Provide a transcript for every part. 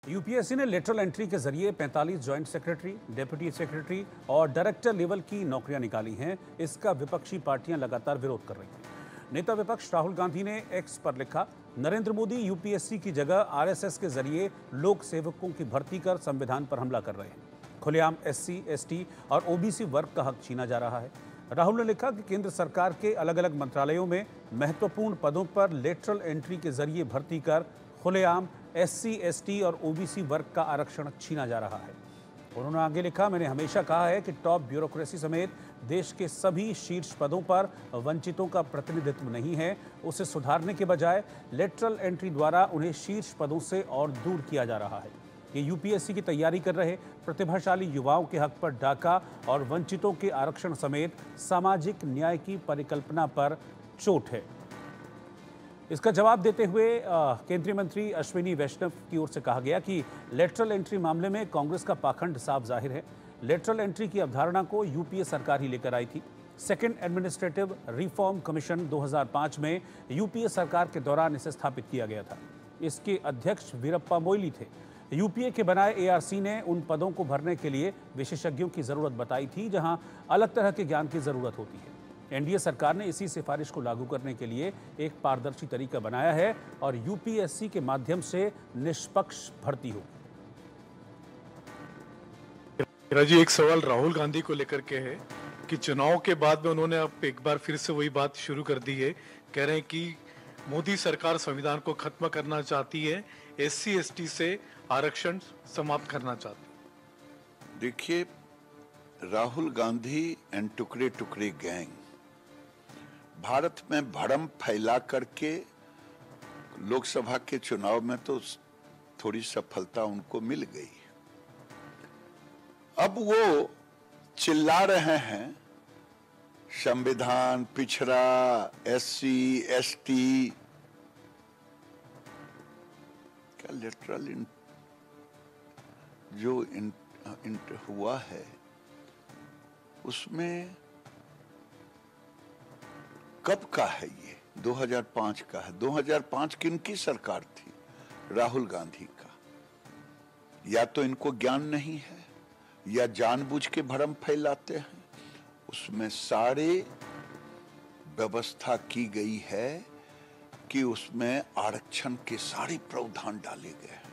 UPSC ने lateral entry के जरिए 45 ज्वाइंट सेक्रेटरी, डेप्यूटी सेक्रेटरी और डायरेक्टर लेवल की नौकरियां निकाली हैं। इसका विपक्षी पार्टियां लगातार विरोध कर रही हैं। नेता विपक्ष राहुल गांधी ने एक्स पर लिखा, नरेंद्र मोदी यूपीएससी की जगह आरएसएस के जरिए लोक सेवकों की भर्ती कर संविधान पर हमला कर रहे हैं। खुलेआम एससी, एसटी और ओबीसी वर्ग का हक छीना जा रहा है। राहुल ने लिखा कि केंद्र सरकार के अलग अलग मंत्रालयों में महत्वपूर्ण पदों पर लेटरल एंट्री के जरिए भर्ती कर खुलेआम एससी, एसटी और ओबीसी वर्ग का आरक्षण छीना जा रहा है। उन्होंने आगे लिखा, मैंने हमेशा कहा है कि टॉप ब्यूरोक्रेसी समेत देश के सभी शीर्ष पदों पर वंचितों का प्रतिनिधित्व नहीं है। उसे सुधारने के बजाय लेटरल एंट्री द्वारा उन्हें शीर्ष पदों से और दूर किया जा रहा है। ये यूपीएससी की तैयारी कर रहे प्रतिभाशाली युवाओं के हक पर डाका और वंचितों के आरक्षण समेत सामाजिक न्याय की परिकल्पना पर चोट है। इसका जवाब देते हुए केंद्रीय मंत्री अश्विनी वैष्णव की ओर से कहा गया कि लेटरल एंट्री मामले में कांग्रेस का पाखंड साफ जाहिर है। लेटरल एंट्री की अवधारणा को यूपीए सरकार ही लेकर आई थी। सेकेंड एडमिनिस्ट्रेटिव रिफॉर्म कमीशन 2005 में यूपीए सरकार के दौरान इसे स्थापित किया गया था। इसके अध्यक्ष वीरप्पा मोइली थे। यूपीए के बनाए एआरसी ने उन पदों को भरने के लिए विशेषज्ञों की जरूरत बताई थी जहां अलग तरह के ज्ञान की जरूरत होती है। एनडीए सरकार ने इसी सिफारिश को लागू करने के लिए एक पारदर्शी तरीका बनाया है और यूपीएससी के माध्यम से निष्पक्ष भर्ती होगी। जी, एक सवाल राहुल गांधी को लेकर के है कि चुनाव के बाद में उन्होंने अब एक बार फिर से वही बात शुरू कर दी है। कह रहे हैं कि मोदी सरकार संविधान को खत्म करना चाहती है, एससी एसटी से आरक्षण समाप्त करना चाहती है। देखिए, राहुल गांधी एंड टुकड़े टुकड़े गैंग भारत में भरम फैला करके लोकसभा के चुनाव में तो थोड़ी सफलता उनको मिल गई। अब वो चिल्ला रहे हैं संविधान पिछड़ा, एससी एसटी। क्या लिटरल जो हुआ है उसमें कब का है? ये 2005 का है। 2005 किनकी सरकार थी? राहुल गांधी का। या तो इनको ज्ञान नहीं है या जानबूझ के भ्रम फैलाते हैं। उसमें सारे व्यवस्था की गई है कि उसमें आरक्षण के सारे प्रावधान डाले गए हैं।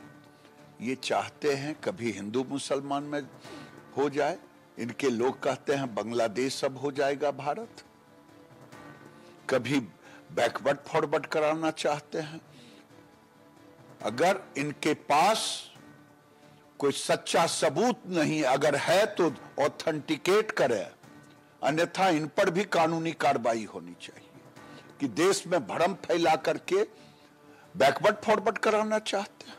ये चाहते हैं कभी हिंदू मुसलमान में हो जाए। इनके लोग कहते हैं बांग्लादेश सब हो जाएगा भारत। कभी बैकवर्ड फॉरवर्ड कराना चाहते हैं। अगर इनके पास कोई सच्चा सबूत नहीं, अगर है तो ऑथेंटिकेट करे, अन्यथा इन पर भी कानूनी कार्रवाई होनी चाहिए कि देश में भ्रम फैला करके बैकवर्ड फॉरवर्ड कराना चाहते हैं।